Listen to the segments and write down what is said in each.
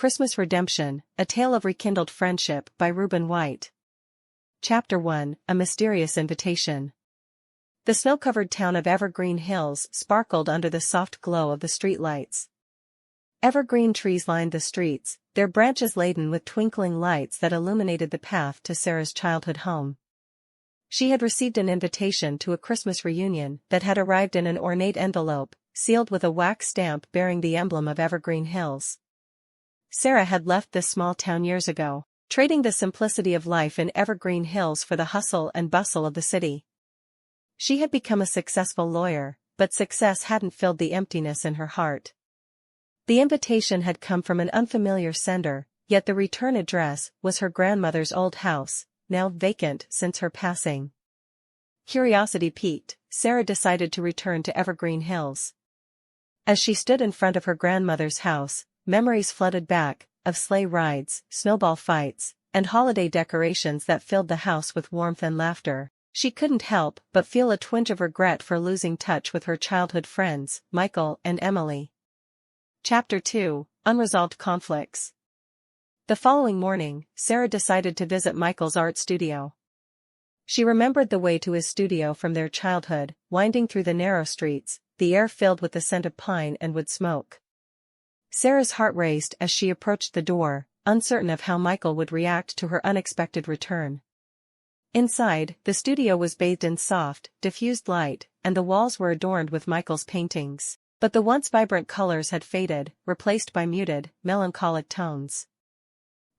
Christmas Redemption, A Tale of Rekindled Friendship by Reuben White. Chapter 1, A Mysterious Invitation. The snow-covered town of Evergreen Hills sparkled under the soft glow of the streetlights. Evergreen trees lined the streets, their branches laden with twinkling lights that illuminated the path to Sarah's childhood home. She had received an invitation to a Christmas reunion that had arrived in an ornate envelope, sealed with a wax stamp bearing the emblem of Evergreen Hills. Sarah had left this small town years ago, trading the simplicity of life in Evergreen Hills for the hustle and bustle of the city. She had become a successful lawyer, but success hadn't filled the emptiness in her heart. The invitation had come from an unfamiliar sender, yet the return address was her grandmother's old house, now vacant since her passing. Curiosity piqued, Sarah decided to return to Evergreen Hills. As she stood in front of her grandmother's house, memories flooded back, of sleigh rides, snowball fights, and holiday decorations that filled the house with warmth and laughter. She couldn't help but feel a twinge of regret for losing touch with her childhood friends, Michael and Emily. Chapter 2, Unresolved Conflicts. The following morning, Sarah decided to visit Michael's art studio. She remembered the way to his studio from their childhood, winding through the narrow streets, the air filled with the scent of pine and wood smoke. Sarah's heart raced as she approached the door, uncertain of how Michael would react to her unexpected return. Inside, the studio was bathed in soft, diffused light, and the walls were adorned with Michael's paintings, but the once vibrant colors had faded, replaced by muted, melancholic tones.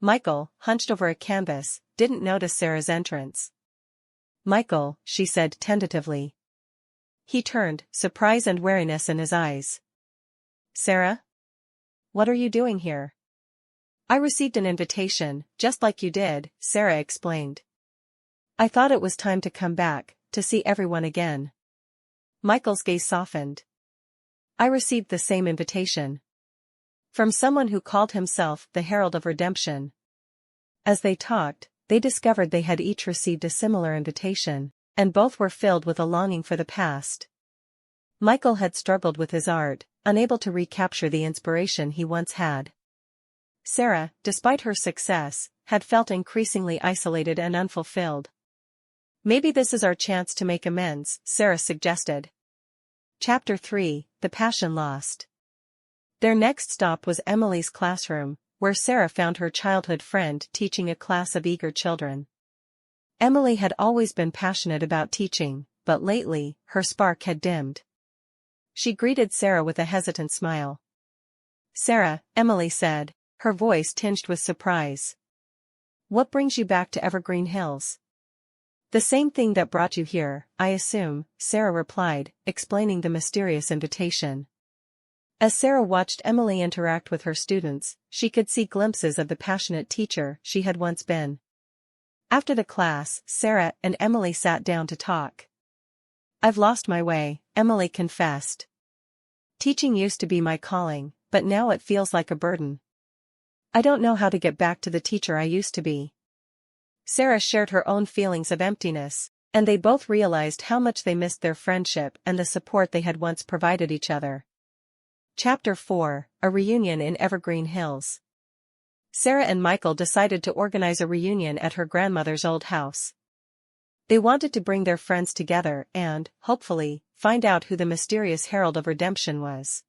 Michael, hunched over a canvas, didn't notice Sarah's entrance. "Michael," she said tentatively. He turned, surprise and wariness in his eyes. "Sarah? What are you doing here?" "I received an invitation, just like you did," Sarah explained. "I thought it was time to come back, to see everyone again." Michael's gaze softened. "I received the same invitation. From someone who called himself the Herald of Redemption." As they talked, they discovered they had each received a similar invitation, and both were filled with a longing for the past. Michael had struggled with his art, unable to recapture the inspiration he once had. Sarah, despite her success, had felt increasingly isolated and unfulfilled. "Maybe this is our chance to make amends," Sarah suggested. Chapter 3, The Passion Lost. Their next stop was Emily's classroom, where Sarah found her childhood friend teaching a class of eager children. Emily had always been passionate about teaching, but lately, her spark had dimmed. She greeted Sarah with a hesitant smile. "Sarah," Emily said, her voice tinged with surprise. "What brings you back to Evergreen Hills?" "The same thing that brought you here, I assume," Sarah replied, explaining the mysterious invitation. As Sarah watched Emily interact with her students, she could see glimpses of the passionate teacher she had once been. After the class, Sarah and Emily sat down to talk. "I've lost my way," Emily confessed. "Teaching used to be my calling, but now it feels like a burden. I don't know how to get back to the teacher I used to be." Sarah shared her own feelings of emptiness, and they both realized how much they missed their friendship and the support they had once provided each other. Chapter 4, A Reunion in Evergreen Hills. Sarah and Michael decided to organize a reunion at her grandmother's old house. They wanted to bring their friends together and, hopefully, find out who the mysterious Herald of Redemption was.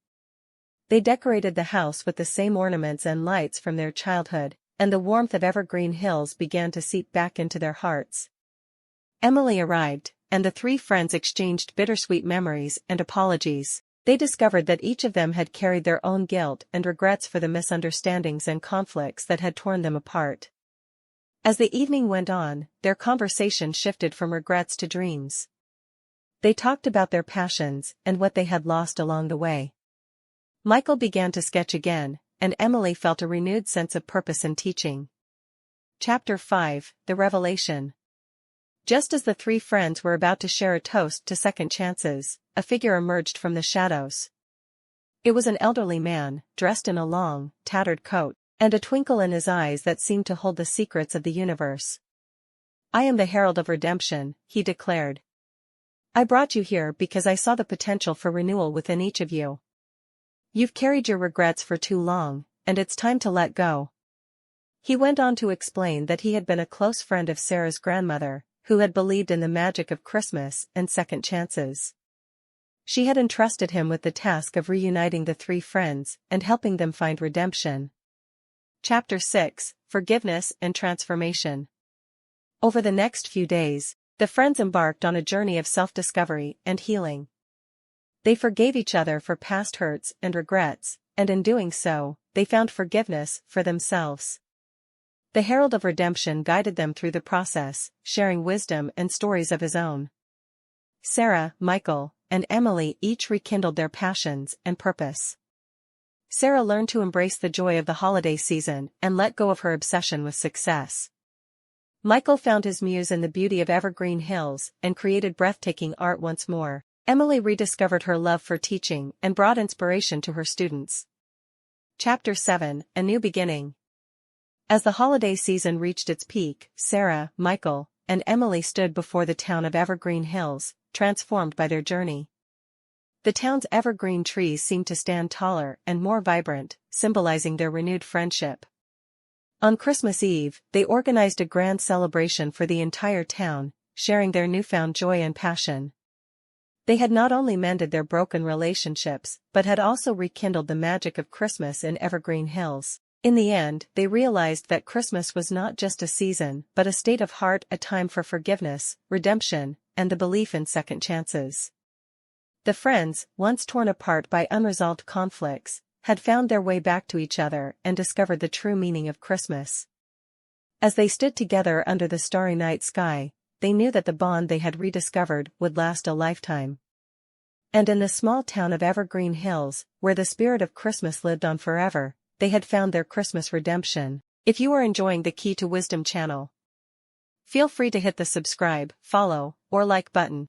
They decorated the house with the same ornaments and lights from their childhood, and the warmth of Evergreen Hills began to seep back into their hearts. Emily arrived, and the three friends exchanged bittersweet memories and apologies. They discovered that each of them had carried their own guilt and regrets for the misunderstandings and conflicts that had torn them apart. As the evening went on, their conversation shifted from regrets to dreams. They talked about their passions and what they had lost along the way. Michael began to sketch again, and Emily felt a renewed sense of purpose in teaching. Chapter 5, The Revelation. Just as the three friends were about to share a toast to second chances, a figure emerged from the shadows. It was an elderly man, dressed in a long, tattered coat, and a twinkle in his eyes that seemed to hold the secrets of the universe. "I am the Herald of Redemption," he declared. "I brought you here because I saw the potential for renewal within each of you. You've carried your regrets for too long, and it's time to let go. He went on to explain that he had been a close friend of Sarah's grandmother, who had believed in the magic of Christmas and second chances. She had entrusted him with the task of reuniting the three friends and helping them find redemption. Chapter 6: Forgiveness and Transformation. Over the next few days, the friends embarked on a journey of self-discovery and healing. They forgave each other for past hurts and regrets, and in doing so, they found forgiveness for themselves. The Herald of Redemption guided them through the process, sharing wisdom and stories of his own. Sarah, Michael, and Emily each rekindled their passions and purpose. Sarah learned to embrace the joy of the holiday season and let go of her obsession with success. Michael found his muse in the beauty of Evergreen Hills and created breathtaking art once more. Emily rediscovered her love for teaching and brought inspiration to her students. Chapter 7: A New Beginning. As the holiday season reached its peak, Sarah, Michael, and Emily stood before the town of Evergreen Hills, transformed by their journey. The town's evergreen trees seemed to stand taller and more vibrant, symbolizing their renewed friendship. On Christmas Eve, they organized a grand celebration for the entire town, sharing their newfound joy and passion. They had not only mended their broken relationships, but had also rekindled the magic of Christmas in Evergreen Hills. In the end, they realized that Christmas was not just a season, but a state of heart, a time for forgiveness, redemption, and the belief in second chances. The friends, once torn apart by unresolved conflicts, had found their way back to each other and discovered the true meaning of Christmas. As they stood together under the starry night sky, they knew that the bond they had rediscovered would last a lifetime. And in the small town of Evergreen Hills, where the spirit of Christmas lived on forever, they had found their Christmas redemption. If you are enjoying the Key to Wisdom channel, feel free to hit the subscribe, follow, or like button.